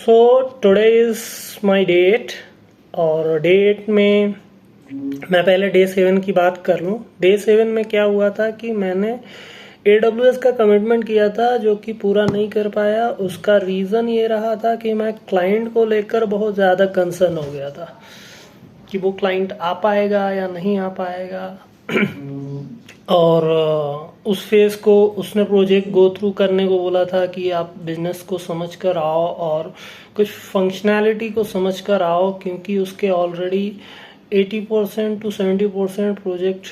So today is my date. और date में मैं पहले डे 7 की बात कर लूँ। डे 7 में क्या हुआ था कि मैंने AWS का कमिटमेंट किया था जो कि पूरा नहीं कर पाया। उसका रीज़न ये रहा था कि मैं क्लाइंट को लेकर बहुत ज़्यादा कंसर्न हो गया था कि वो क्लाइंट आ पाएगा या नहीं आ पाएगा। और उस फेज़ को उसने प्रोजेक्ट गो थ्रू करने को बोला था कि आप बिजनेस को समझ कर आओ और कुछ फंक्शनैलिटी को समझ कर आओ, क्योंकि उसके ऑलरेडी 80% टू 70% प्रोजेक्ट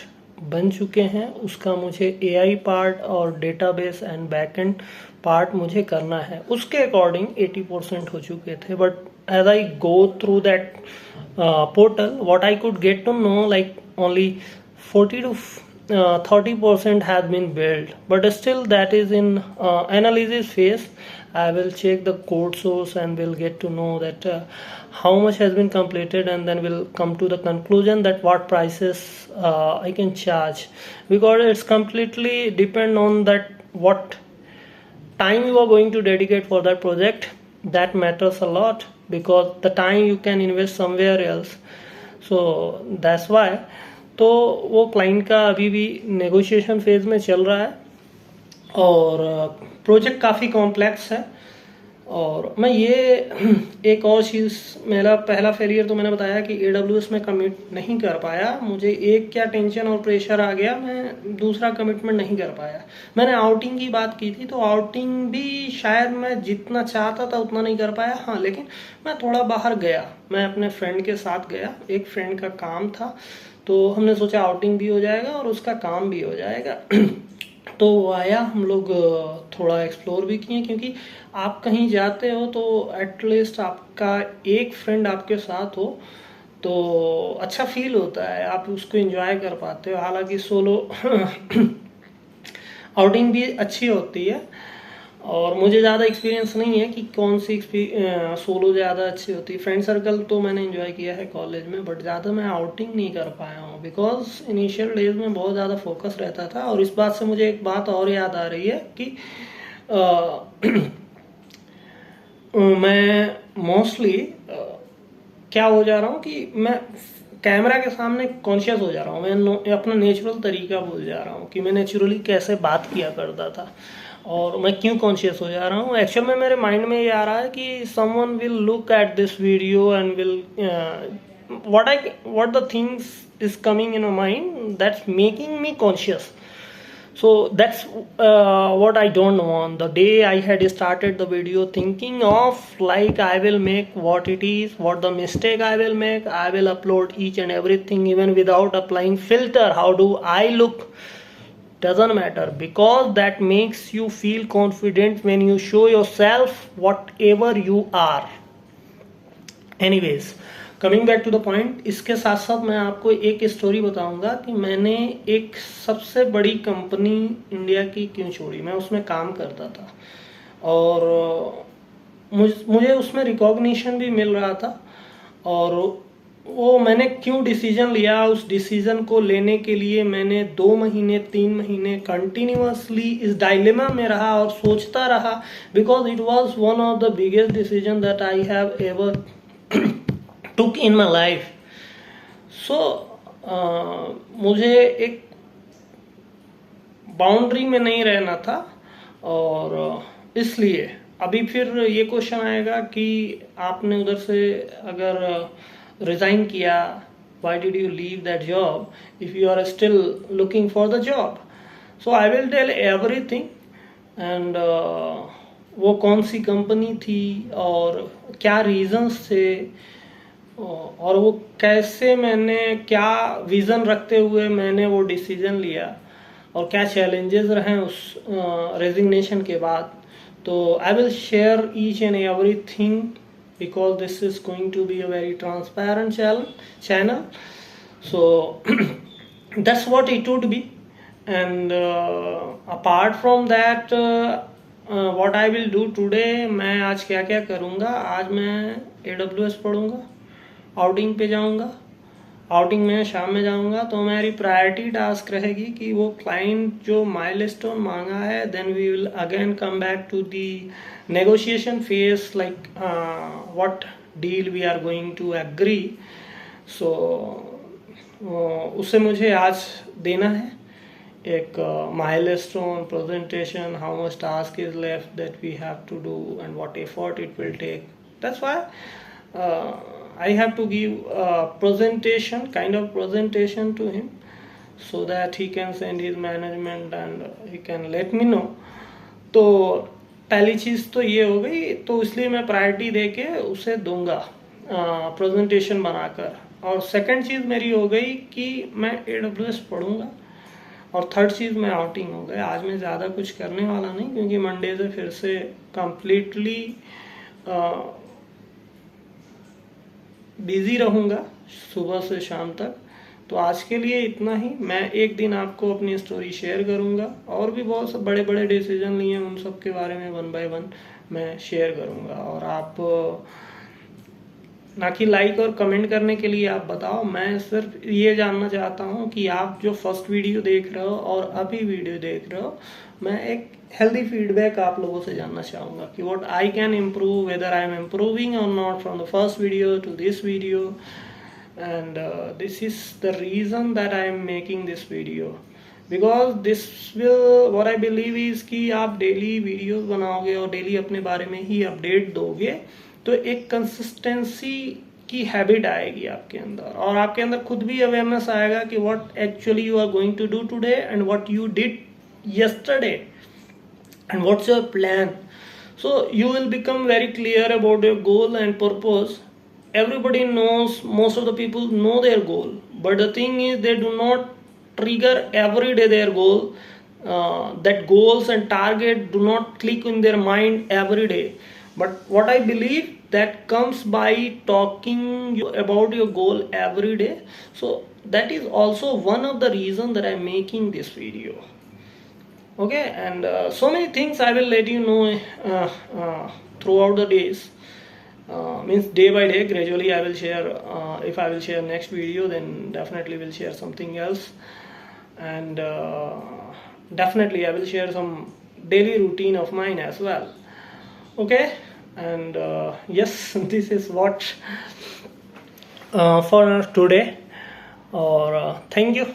बन चुके हैं। उसका मुझे AI पार्ट और डेटाबेस एंड बैकएंड पार्ट मुझे करना है। उसके अकॉर्डिंग 80% हो चुके थे, but as I go through that portal, what I could get to know, like only 40 to 30% has been built, but still that is in analysis phase. I will check the code source and will get to know that how much has been completed, and then we'll come to the conclusion that what prices I can charge, because it's completely depend on that what time you are going to dedicate for that project. That matters a lot, because the time you can invest somewhere else. So that's why तो वो client का अभी भी negotiation phase में चल रहा है और प्रोजेक्ट काफ़ी कॉम्प्लेक्स है। और मैं ये एक और चीज़, मेरा पहला फेलियर तो मैंने बताया कि AWS में कमिट नहीं कर पाया। मुझे एक क्या टेंशन और प्रेशर आ गया, मैं दूसरा कमिटमेंट नहीं कर पाया। मैंने आउटिंग की बात की थी, तो आउटिंग भी शायद मैं जितना चाहता था उतना नहीं कर पाया। हाँ, लेकिन मैं थोड़ा बाहर गया, मैं अपने फ्रेंड के साथ गया। एक फ्रेंड का काम था, तो हमने सोचा आउटिंग भी हो जाएगा और उसका काम भी हो जाएगा। तो वो आया, हम लोग थोड़ा एक्सप्लोर भी किए, क्योंकि आप कहीं जाते हो तो एटलीस्ट आपका एक फ्रेंड आपके साथ हो तो अच्छा फील होता है, आप उसको एंजॉय कर पाते हो। हालांकि सोलो आउटिंग भी अच्छी होती है, और मुझे ज़्यादा एक्सपीरियंस नहीं है कि कौन सी सोलो ज़्यादा अच्छी होती है। फ्रेंड सर्कल तो मैंने एंजॉय किया है कॉलेज में, बट ज़्यादा मैं आउटिंग नहीं कर पाया हूँ, बिकॉज इनिशियल डेज में बहुत ज़्यादा फोकस रहता था। और इस बात से मुझे एक बात और याद आ रही है कि मैं मोस्टली क्या हो जा रहा हूँ कि मैं कैमरा के सामने कॉन्शियस हो जा रहा हूँ। मैं अपना नेचुरल तरीका भूल जा रहा हूँ कि मैं नेचुरली कैसे बात किया करता था, और मैं क्यों कॉन्शियस हो जा रहा हूँ। एक्चुअल में मेरे माइंड में ये आ रहा है कि someone will look at this video and will what the things is coming in my mind that's making me conscious. So that's what I don't want. The day I had started the video thinking of like I will make what it is, what the mistake I will make, I will upload each and everything even without applying filter. How do I look? Doesn't matter, because that makes you feel confident when you show yourself whatever you are. Anyways, coming back to the point, इसके साथ साथ मैं आपको एक story बताऊंगा कि मैंने एक सबसे बड़ी कंपनी इंडिया की क्यों छोड़ी। मैं उसमें काम करता था और मुझे उसमें रिकॉग्निशन भी मिल रहा था, और वो मैंने क्यों डिसीजन लिया, उस डिसीजन को लेने के लिए मैंने 2 महीने 3 महीने कंटिन्यूअसली इस डायलेमा में रहा और सोचता रहा, because it was one of the biggest decision that I have ever took in my life. So मुझे एक बाउंड्री में नहीं रहना था, और इसलिए अभी फिर ये क्वेश्चन आएगा कि आपने उधर से अगर रिजाइन किया, why did you leave that job if you are still looking for the job? So I will tell everything, and वो कौन सी कंपनी थी और क्या रीजंस थे, और वो कैसे, मैंने क्या विज़न रखते हुए मैंने वो डिसीजन लिया, और क्या चैलेंजेस रहे उस रेजिग्नेशन के बाद। तो I will share each and everything, because this is going to be a very transparent channel. So that's what it would be, and apart from that what I will do today, मैं आज क्या क्या करूँगा। आज मैं AWS पढ़ूँगा, outing पे जाऊंगा, outing में शाम में जाऊंगा, तो मेरी प्रायोरिटी टास्क रहेगी कि वो क्लाइंट जो माइलस्टोन मांगा है, then we will again come back to the negotiation phase, like what deal we are going to agree. So उसे मुझे आज देना है एक milestone presentation, how much task is left that we have to do and what effort it will take. That's why I have to give a presentation, kind of presentation to him, so that he can send his management and he can let me know. तो पहली चीज़ तो ये हो गई, तो इसलिए मैं priority देके उसे दूंगा प्रेजेंटेशन बनाकर. और सेकंड चीज़ मेरी हो गई कि मैं AWS पढ़ूंगा. और थर्ड चीज़ मैं आउटिंग हो गया. आज मैं ज़्यादा कुछ करने वाला नहीं, क्योंकि मंडे से फिर से कंप्लीटली बिजी रहूँगा सुबह से शाम तक. तो आज के लिए इतना ही. मैं एक दिन आपको अपनी स्टोरी शेयर करूँगा, और भी बहुत बड़े बड़े डिसीजन लिए उन सब के बारे में 1 by 1 मैं शेयर करूँगा. और आप ना कि लाइक और कमेंट करने के लिए आप बताओ, मैं सिर्फ ये जानना चाहता हूँ कि आप जो फर्स्ट वीडियो देख रहे हो और अभी वीडियो देख रहे हो, मैं एक हेल्दी फीडबैक आप लोगों से जानना चाहूँगा कि what I can improve, whether I am improving और not from the first video to this video. And this is the reason that I am making this video, because this will, what I believe is कि आप daily videos बनाओगे और daily अपने बारे में ही update दोगे, तो एक कंसिस्टेंसी की हैबिट आएगी आपके अंदर, और आपके अंदर खुद भी अवेयरनेस आएगा कि what actually you are going to do today and what you did yesterday and what's your plan. So you will become very clear about your goal and purpose. Everybody knows, most of the people know their goal, but the thing is they do not trigger every day their goal. That goals and target do not click in their mind every day. But what I believe, that comes by talking about your goal every day. So that is also one of the reasons that I'm making this video. Okay, and so many things I will let you know throughout the days. Means day by day, gradually I will share. If I will share next video, then definitely will share something else, and definitely I will share some daily routine of mine as well. Okay, and yes, this is what for today. Or thank you.